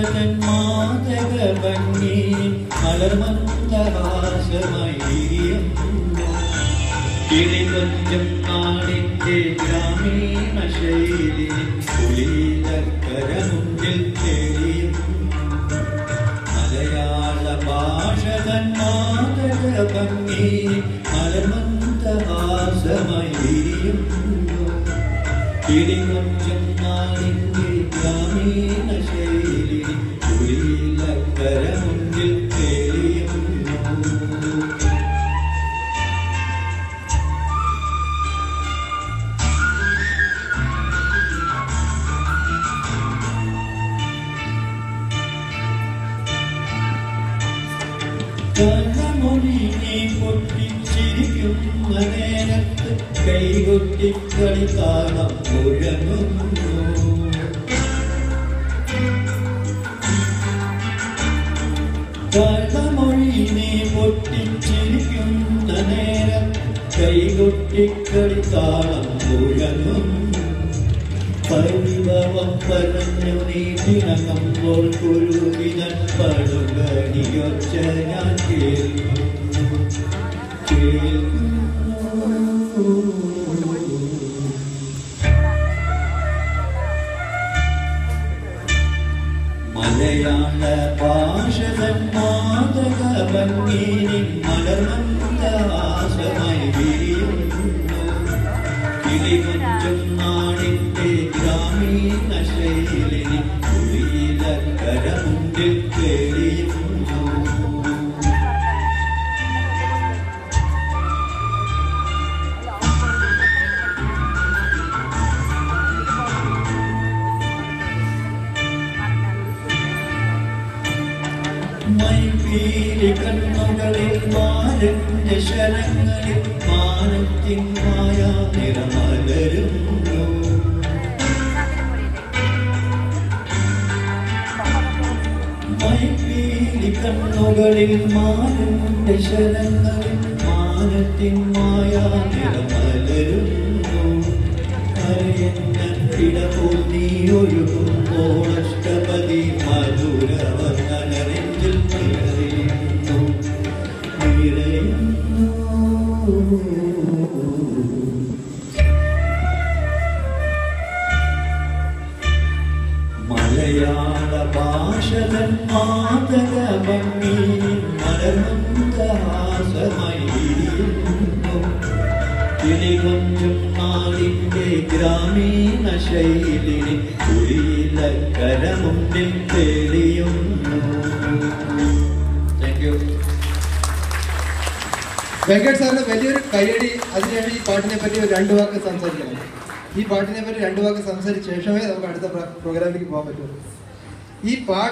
ഭാഷതൻ മാതക ഭംഗി മലർമന്ദഹാസമയം കിളികൊഞ്ചം നാടിന്റെ ഗ്രാമീണ ശൈലി കുളിലക്കരമുണ്ടിൽ തെളിയും മലയാള ഭാഷതൻ മാതക ഭംഗി മലർമന്ദഹാസമയം കിളികൊഞ്ചം നാടിന്റെ ഗ്രാമീണ ശൈലി കുളിലക്കരമുണ്ടിൽ തെളിയും കണ്ണമൊഴിയെ പൊട്ടിച്ചിരിക്കുന്ന നേരത്ത് കൈകൊട്ടിക്കളി താളം മുഴങ്ങുന്നു കണ്ണമൊഴിയെ പൊട്ടിച്ചിരിക്കുന്ന നേരത്ത് കൈകൊട്ടിക്കളി താളം മുഴങ്ങുന്നു പരിഭവം പറഞ്ഞു നീ തിണങ്ങുമ്പോൾ കുരുവിതൻ പടുകടിയൊച്ച ഞാൻ കേൾക്കുന്നു മലയാള ഭാഷതൻ മാതക ഭംഗി മലർമന്ദഹാസമായി വിരിയുന്നു കിളികൊഞ്ചം നാടിന്റെ ഗ്രാമീണ ശൈലി കുളിലക്കരമുണ്ടിൽ തെളിയുന്നു മൈപീലി കണ്ണുകളിൽ മാരന്റെ ശരങ്ങളിൽ മാനത്തിൻ മായാ നിറമലരുന്നു മൈപീലി കണ്ണുകളിൽ മാരന്റെ ശരങ്ങളിൽ മാനത്തിൻ മായാ നിറമലരുന്നു കരയന്നത്തിടപോൽ നീ ഒഴുകുമ്പോൾ അഷ്ടപതി മധുരവനരഞ്ചിൽ നിറയുന്നു നിറയുന്നു മലയാള ഭാഷതൻ മാതക ഭംഗി മലർമന്ദഹാസമായി വിരിയുന്നു കിളികൊഞ്ചം നാടിന്റെ ഗ്രാമീണ ശൈലി കുളിലക്കരമുണ്ടിൽ തെളിയുന്നു. Thank you. വെങ്കട്ട് സാറിന് വലിയൊരു കയ്യടി. അതിനുവേണ്ടി ഈ പാട്ടിനെ പറ്റി ഒരു 2 വാക്ക് സംസാരിക്കണം. ഈ പാട്ടിനെ പറ്റി 2 വാക്ക് സംസാരിച്ച ശേഷമേ നമുക്ക് അടുത്ത പ്രോഗ്രാമിലേക്ക് പോകാൻ പറ്റുള്ളൂ. ഈ പാട്ട്